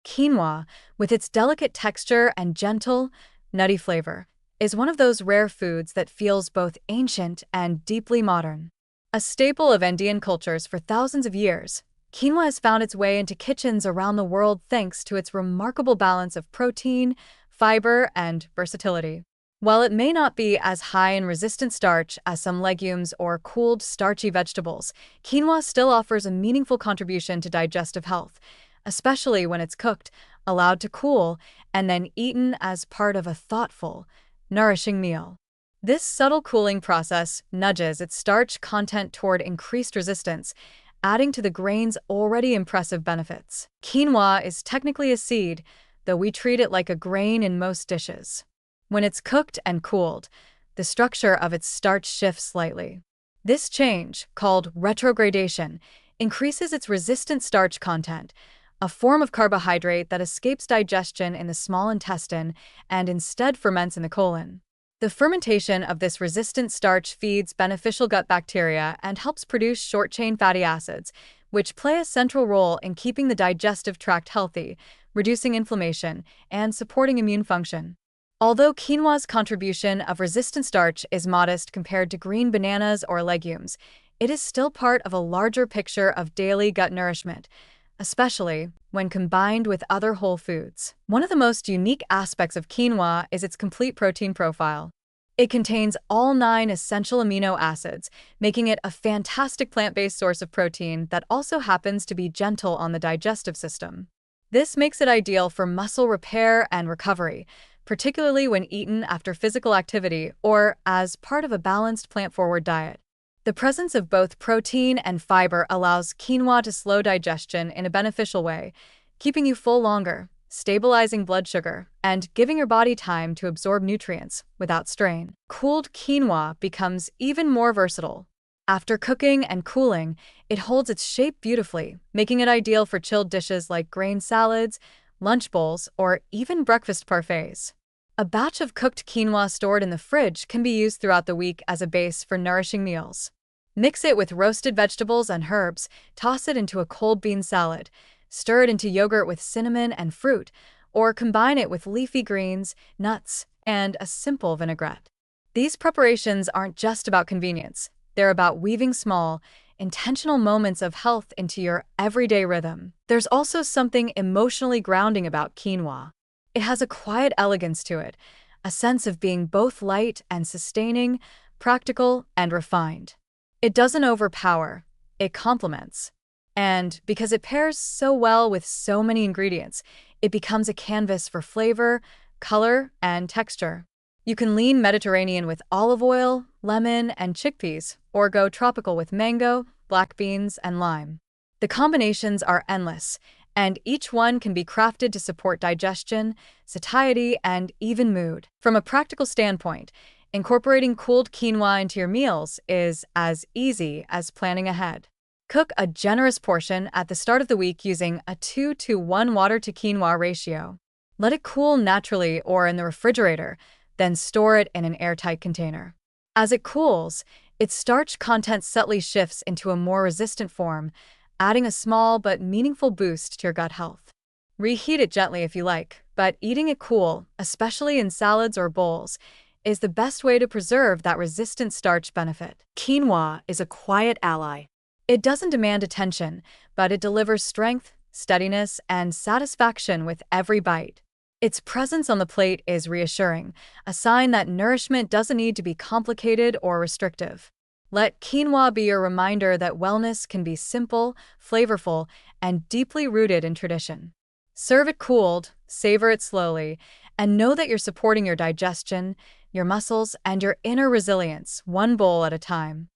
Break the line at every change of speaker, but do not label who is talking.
Quinoa, with its delicate texture and gentle, nutty flavor, is one of those rare foods that feels both ancient and deeply modern. A staple of Indian cultures for thousands of years, quinoa has found its way into kitchens around the world thanks to its remarkable balance of protein, fiber, and versatility. While it may not be as high in resistant starch as some legumes or cooled, starchy vegetables, quinoa still offers a meaningful contribution to digestive health, especially when it's cooked, allowed to cool, and then eaten as part of a thoughtful, nourishing meal. This subtle cooling process nudges its starch content toward increased resistance, adding to the grain's already impressive benefits. Quinoa is technically a seed, though we treat it like a grain in most dishes. When it's cooked and cooled, the structure of its starch shifts slightly. This change, called retrogradation, increases its resistant starch content, a form of carbohydrate that escapes digestion in the small intestine and instead ferments in the colon. The fermentation of this resistant starch feeds beneficial gut bacteria and helps produce short-chain fatty acids, which play a central role in keeping the digestive tract healthy, reducing inflammation, and supporting immune function. Although quinoa's contribution of resistant starch is modest compared to green bananas or legumes, it is still part of a larger picture of daily gut nourishment, especially when combined with other whole foods. One of the most unique aspects of quinoa is its complete protein profile. It contains all 9 essential amino acids, making it a fantastic plant-based source of protein that also happens to be gentle on the digestive system. This makes it ideal for muscle repair and recovery, particularly when eaten after physical activity or as part of a balanced plant-forward diet. The presence of both protein and fiber allows quinoa to slow digestion in a beneficial way, keeping you full longer, stabilizing blood sugar, and giving your body time to absorb nutrients without strain. Cooled quinoa becomes even more versatile. After cooking and cooling, it holds its shape beautifully, making it ideal for chilled dishes like grain salads, lunch bowls, or even breakfast parfaits. A batch of cooked quinoa stored in the fridge can be used throughout the week as a base for nourishing meals. Mix it with roasted vegetables and herbs, toss it into a cold bean salad, stir it into yogurt with cinnamon and fruit, or combine it with leafy greens, nuts, and a simple vinaigrette. These preparations aren't just about convenience, they're about weaving small, intentional moments of health into your everyday rhythm. There's also something emotionally grounding about quinoa. It has a quiet elegance to it, a sense of being both light and sustaining, practical and refined. It doesn't overpower, it complements. And because it pairs so well with so many ingredients, it becomes a canvas for flavor, color, and texture. You can lean Mediterranean with olive oil, lemon, and chickpeas, or go tropical with mango, black beans, and lime. The combinations are endless, and each one can be crafted to support digestion, satiety, and even mood. From a practical standpoint, incorporating cooled quinoa into your meals is as easy as planning ahead. Cook a generous portion at the start of the week using a 2-to-1 water to quinoa ratio. Let it cool naturally or in the refrigerator, then store it in an airtight container. As it cools, its starch content subtly shifts into a more resistant form, adding a small but meaningful boost to your gut health. Reheat it gently if you like, but eating it cool, especially in salads or bowls, is the best way to preserve that resistant starch benefit. Quinoa is a quiet ally. It doesn't demand attention, but it delivers strength, steadiness, and satisfaction with every bite. Its presence on the plate is reassuring, a sign that nourishment doesn't need to be complicated or restrictive. Let quinoa be your reminder that wellness can be simple, flavorful, and deeply rooted in tradition. Serve it cooled, savor it slowly, and know that you're supporting your digestion, your muscles, and your inner resilience one bowl at a time.